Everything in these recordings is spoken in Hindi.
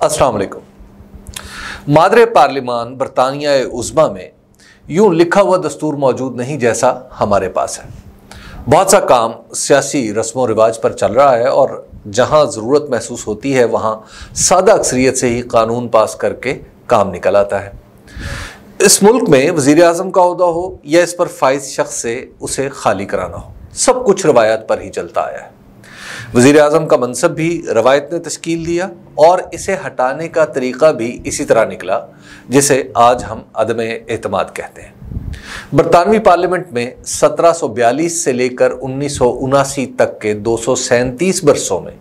अस्सलाम वालेकुम। मादरे पार्लिमान बरतानिया उज़्मा में यूं लिखा हुआ दस्तूर मौजूद नहीं जैसा हमारे पास है। बहुत सा काम सियासी रस्मों रिवाज पर चल रहा है और जहां ज़रूरत महसूस होती है वहां सादा अक्सरियत से ही कानून पास करके काम निकल आता है। इस मुल्क में वज़ीर आज़म का ओहदा हो या इस पर फाइज शख्स से उसे खाली कराना हो, सब कुछ रवायत पर ही चलता आया है। वज़ीर आज़म का मनसब भी रवायत ने तश्कील दिया और इसे हटाने का तरीक़ा भी इसी तरह निकला जिसे आज हम अदम एतमाद कहते हैं। बरतानवी पार्लियामेंट में 1742 से लेकर 1979 तक के 237 बरसों में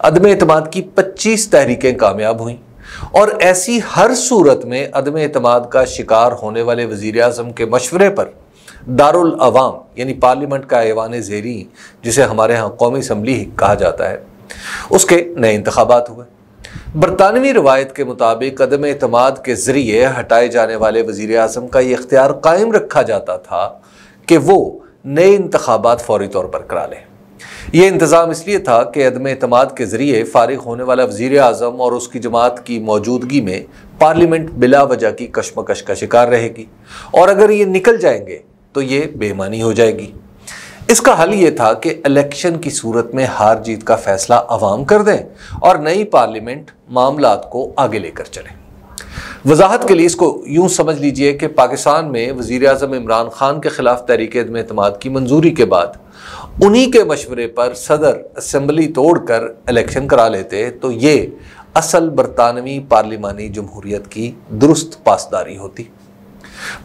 अदम एतमाद की 25 तहरीकें कामयाब हुईं और ऐसी हर सूरत में अदम एतमाद का शिकार होने वाले वज़ीर आज़म के मशवरे पर दारुल अवाम यानी पार्लियामेंट का ऐवान ज़ेरी, जिसे हमारे यहाँ कौमी असम्बली कहा जाता है, उसके नए इंतखाबात हुए। बरतानवी रवायत के मुताबिक अदम एतमाद के ज़रिए हटाए जाने वाले वज़ीर आज़म का ये इख्तियार कायम रखा जाता था कि वो नए इंतखाबात फौरी तौर पर करा लें। यह इंतज़ाम इसलिए था कि अदम एतमाद के ज़रिए फारिग होने वाला वज़ीर आज़म और उसकी जमात की मौजूदगी में पार्लियामेंट बिला वजह की कशमकश का शिकार रहेगी और अगर ये निकल जाएंगे तो ये बेईमानी हो जाएगी। इसका हल ये था कि इलेक्शन की सूरत में हार जीत का फैसला अवाम कर दें और नई पार्लियामेंट मामलात को आगे लेकर चले। वजाहत के लिए इसको यूं समझ लीजिए कि पाकिस्तान में वज़ीर आज़म इमरान खान के खिलाफ तहरीक अदम एतमाद की मंजूरी के बाद उन्हीं के मशवरे पर सदर असम्बली तोड़कर इलेक्शन करा लेते तो ये असल बरतानवी पार्लिमानी जमहूरियत की दुरुस्त पासदारी होती।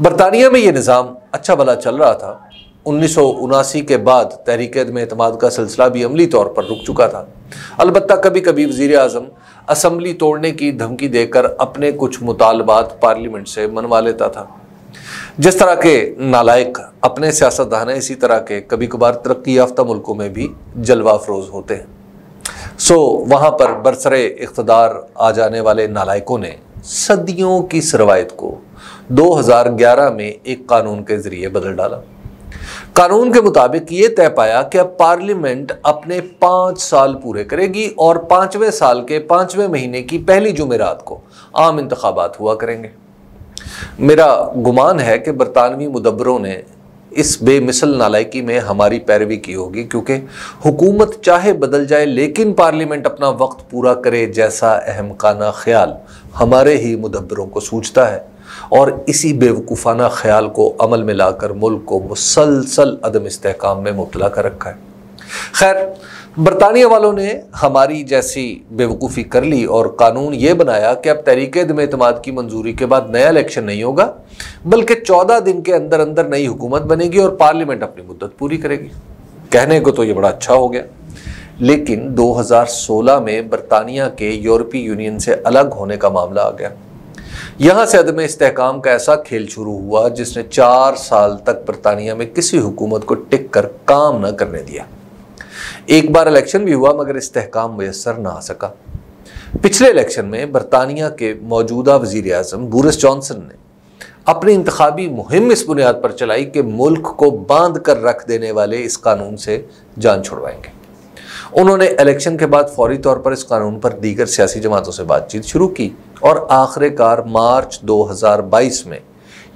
बरतानिया में यह निज़ाम अच्छा भला चल रहा था। 1979 के बाद तहरीक अदम एतमाद का सिलसिला भी अमली तौर पर रुक चुका था। अलबत्ता कभी कभी वज़ीर आज़म असम्बली तोड़ने की धमकी देकर अपने कुछ मुतालबात पार्लियामेंट से मनवा लेता था। जिस तरह के नालायक अपने सियासतदान हैं, इसी तरह के कभी कभार तरक्की याफ्ता मुल्कों में भी जलवा अफरोज होते हैं। वहाँ पर बरसरे इख्तदार आ जाने वाले नालायकों ने सदियों की इस रवायत को 2011 में एक कानून के जरिए बदल डाला। कानून के मुताबिक ये तय पाया कि अब पार्लियामेंट अपने 5 साल पूरे करेगी और 5वें साल के 5वें महीने की पहली जुमेरात को आम इंतखाबात हुआ करेंगे। मेरा गुमान है कि बरतानवी मुदब्बरों ने इस बेमिसल नालायकी में हमारी पैरवी की होगी, क्योंकि हुकूमत चाहे बदल जाए लेकिन पार्लियामेंट अपना वक्त पूरा करे जैसा अहमकाना ख्याल हमारे ही मुदब्बरों को सूझता है और इसी बेवकूफ़ाना ख्याल को अमल में लाकर मुल्क को मुसलसल अदम इस्तेहकाम में मुब्तला कर रखा है। खैर, बरतानिया वालों ने हमारी जैसी बेवकूफ़ी कर ली और कानून ये बनाया कि अब तहरीक अदम एतमाद की मंजूरी के बाद नया इलेक्शन नहीं होगा, बल्कि 14 दिन के अंदर अंदर नई हुकूमत बनेगी और पार्लियामेंट अपनी मुद्दत पूरी करेगी। कहने को तो ये बड़ा अच्छा हो गया, लेकिन 2016 में बरतानिया के यूरोपीय यूनियन से अलग होने का मामला आ गया। यहाँ से अदम इस्तेहकाम का ऐसा खेल शुरू हुआ जिसने 4 साल तक बरतानिया में किसी हुकूमत को टिक कर काम न करने दिया। एक बार इलेक्शन भी हुआ मगर इस्तेहकाम मुयस्सर ना आ सका। पिछले इलेक्शन में बरतानिया के मौजूदा वज़ीर आज़म बोरिस जॉनसन ने अपनी इंतखाबी मुहिम इस बुनियाद पर चलाई कि मुल्क को बांध कर रख देने वाले इस कानून से जान छुड़वाएंगे। उन्होंने इलेक्शन के बाद फौरी तौर पर इस कानून पर दीगर सियासी जमातों से बातचीत शुरू की और आखिरकार मार्च 2022 में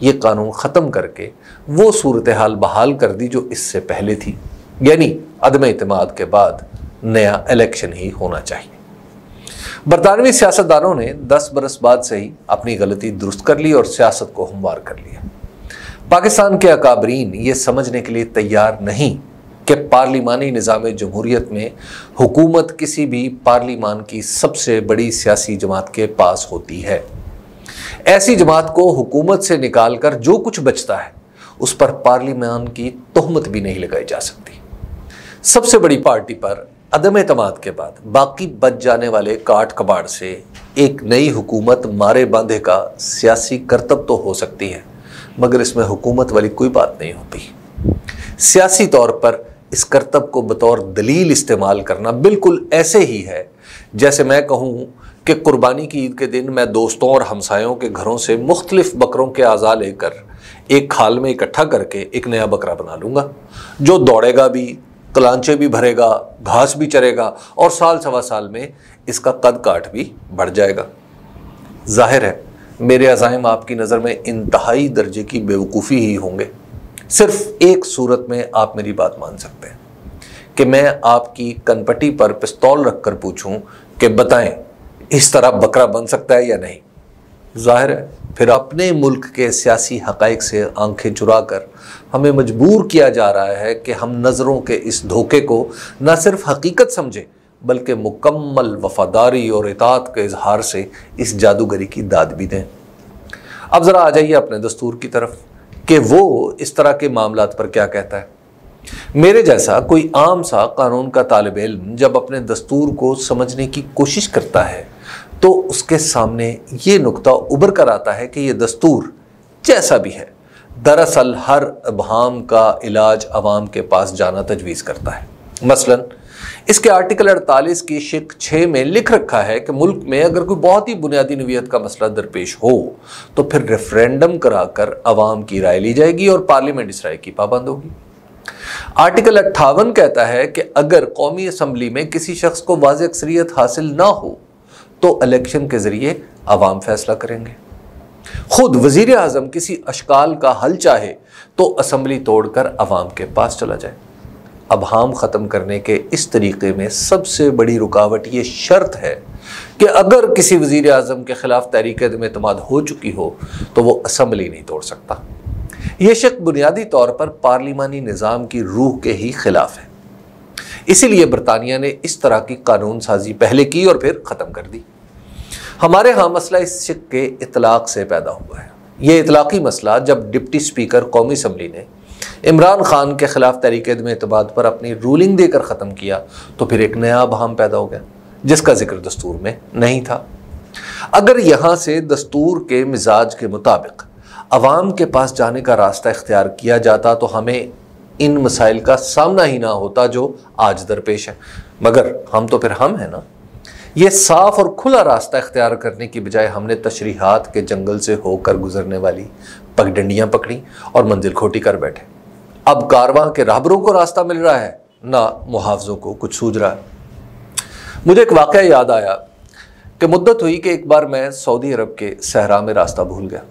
ये कानून ख़त्म करके वो सूरत हाल बहाल कर दी जो इससे पहले थी, यानी अदम एतमाद के बाद नया इलेक्शन ही होना चाहिए। बरतानवी सियासतदानों ने 10 बरस बाद से ही अपनी गलती दुरुस्त कर ली और सियासत को हमवार कर लिया। पाकिस्तान के अकाबरीन ये समझने के लिए तैयार नहीं कि पार्लिमानी निज़ाम जमहूरियत में हुकूमत किसी भी पार्लिमान की सबसे बड़ी सियासी जमात के पास होती है। ऐसी जमात को हुकूमत से निकाल कर जो कुछ बचता है उस पर पार्लिमान की तोहमत भी नहीं लगाई जा सकती। सबसे बड़ी पार्टी पर अदम एतमाद के बाद बाकी बच जाने वाले काट कबाड़ से एक नई हुकूमत मारे बांधे का सियासी करतब तो हो सकती है, मगर इसमें हुकूमत वाली कोई बात नहीं होती। सियासी तौर पर इस करतब को बतौर दलील इस्तेमाल करना बिल्कुल ऐसे ही है जैसे मैं कहूँ कि कुर्बानी की ईद के दिन मैं दोस्तों और हमसायों के घरों से मुख्तलिफ बकरों के आज़ा लेकर एक खाल में इकट्ठा करके एक नया बकरा बना लूँगा जो दौड़ेगा भी, कलांचे भी भरेगा, घास भी चरेगा और साल सवा साल में इसका कद काठ भी बढ़ जाएगा। जाहिर है मेरे अज़ाइम आपकी नज़र में इंतहाई दर्जे की बेवकूफ़ी ही होंगे। सिर्फ एक सूरत में आप मेरी बात मान सकते हैं कि मैं आपकी कनपट्टी पर पिस्तौल रखकर पूछूं कि बताएं इस तरह बकरा बन सकता है या नहीं। जाहिर है फिर अपने मुल्क के सियासी हक़ाइक़ से आंखें चुरा कर हमें मजबूर किया जा रहा है कि हम नज़रों के इस धोखे को न सिर्फ हकीकत समझें बल्कि मुकम्मल वफादारी और इताअत के इजहार से इस जादूगरी की दाद भी दें। अब ज़रा आ जाइए अपने दस्तूर की तरफ कि वो इस तरह के मामलात पर क्या कहता है। मेरे जैसा कोई आम सा कानून का तालिब इल्म जब अपने दस्तूर को समझने की कोशिश करता है तो उसके सामने ये नुक्ता उभर कर आता है कि ये दस्तूर जैसा भी है दरअसल हर इबहाम का इलाज अवाम के पास जाना तजवीज़ करता है। मसलन इसके आर्टिकल 48 की शिक 6 में लिख रखा है कि मुल्क में अगर कोई बहुत ही बुनियादी नवीयत का मसला दरपेश हो तो फिर रेफरेंडम कराकर अवाम की राय ली जाएगी और पार्लियामेंट इस राय की पाबंद होगी। आर्टिकल 58 कहता है कि अगर कौमी असम्बली में किसी शख्स को वाज़ अक्सरियत हासिल ना हो तो इलेक्शन के जरिए अवाम फैसला करेंगे। खुद वजीर आज़म किसी अशकाल का हल चाहे तो असम्बली तोड़कर अवाम के पास चला जाए। अबहाम ख़त्म करने के इस तरीक़े में सबसे बड़ी रुकावट ये शर्त है कि अगर किसी वज़ीर आज़म के ख़िलाफ़ तहरीक एतमाद हो चुकी हो तो वो असम्बली नहीं तोड़ सकता। ये शक बुनियादी तौर पर पार्लिमानी निज़ाम की रूह के ही ख़िलाफ़ है। इसीलिए बरतानिया ने इस तरह की कानून साजी पहले की और फिर ख़त्म कर दी। हमारे यहाँ मसला इस शक के इतलाक़ से पैदा हुआ है। ये इतलाक़ी मसला जब डिप्टी स्पीकर कौमी असम्बली ने इमरान खान के ख़िलाफ़ तहरीक एतमाद पर अपनी रूलिंग देकर ख़त्म किया तो फिर एक नया अबहाम पैदा हो गया जिसका जिक्र दस्तूर में नहीं था। अगर यहाँ से दस्तूर के मिजाज के मुताबिक अवाम के पास जाने का रास्ता इख्तियार किया जाता तो हमें इन मसाइल का सामना ही ना होता जो आज दरपेश है। मगर हम तो फिर हम हैं ना। ये साफ और खुला रास्ता इख्तियार करने की बजाय हमने तशरीहात के जंगल से होकर गुजरने वाली पगडंडियाँ पकड़ी और मंजिल खोटी कर बैठे। अब कारवां के राहबरों को रास्ता मिल रहा है ना मुहावजों को कुछ सूझ रहा है। मुझे एक वाक़या याद आया कि मुद्दत हुई कि एक बार मैं सऊदी अरब के सहरा में रास्ता भूल गया।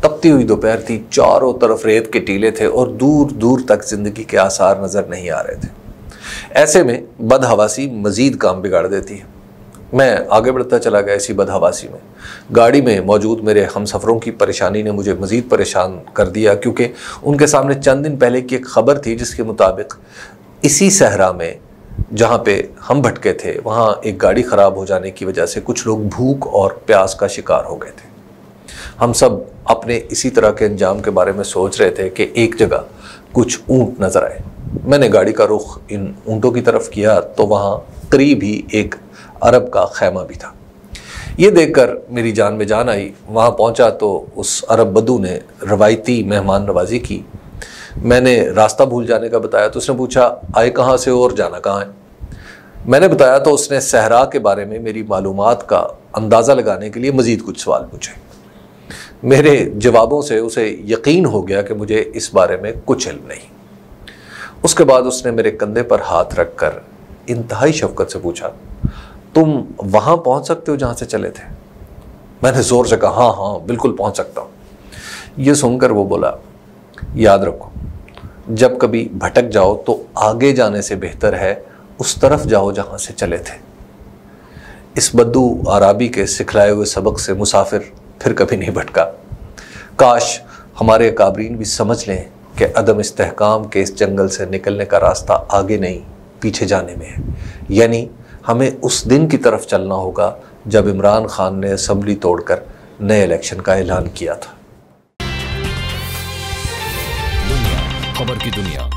तपती हुई दोपहर थी, चारों तरफ रेत के टीले थे और दूर दूर तक जिंदगी के आसार नज़र नहीं आ रहे थे। ऐसे में बदहवासी मज़ीद काम बिगाड़ देती है। मैं आगे बढ़ता चला गया इसी बदहवासी में। गाड़ी में मौजूद मेरे हमसफ़रों की परेशानी ने मुझे मज़ीद परेशान कर दिया क्योंकि उनके सामने चंद दिन पहले की एक ख़बर थी जिसके मुताबिक इसी सहरा में जहाँ पे हम भटके थे वहाँ एक गाड़ी ख़राब हो जाने की वजह से कुछ लोग भूख और प्यास का शिकार हो गए थे। हम सब अपने इसी तरह के अंजाम के बारे में सोच रहे थे कि एक जगह कुछ ऊँट नज़र आए। मैंने गाड़ी का रुख इन ऊँटों की तरफ किया तो वहाँ करीब ही एक अरब का खैमा भी था। ये देखकर मेरी जान में जान आई। वहाँ पहुँचा तो उस अरब बदू ने रवायती मेहमान नवाजी की। मैंने रास्ता भूल जाने का बताया तो उसने पूछा आए कहाँ से हो और जाना कहाँ है। मैंने बताया तो उसने सहरा के बारे में मेरी मालूमात का अंदाज़ा लगाने के लिए मज़ीद कुछ सवाल पूछे। मेरे जवाबों से उसे यकीन हो गया कि मुझे इस बारे में कुछ इल्म नहीं। उसके बाद उसने मेरे कंधे पर हाथ रख कर इंतहाई शफ़क़त से पूछा तुम वहाँ पहुँच सकते हो जहाँ से चले थे। मैंने ज़ोर से कहा हाँ बिल्कुल पहुँच सकता हूँ। ये सुनकर वो बोला याद रखो जब कभी भटक जाओ तो आगे जाने से बेहतर है उस तरफ जाओ जहाँ से चले थे। इस बद्दू आराबी के सिखलाए हुए सबक से मुसाफिर फिर कभी नहीं भटका। काश हमारे अकाबरीन भी समझ लें कि अदम इस्तेहकाम के इस जंगल से निकलने का रास्ता आगे नहीं पीछे जाने में है। यानी हमें उस दिन की तरफ चलना होगा जब इमरान खान ने असम्बली तोड़कर नए इलेक्शन का ऐलान किया था। खबर की दुनिया।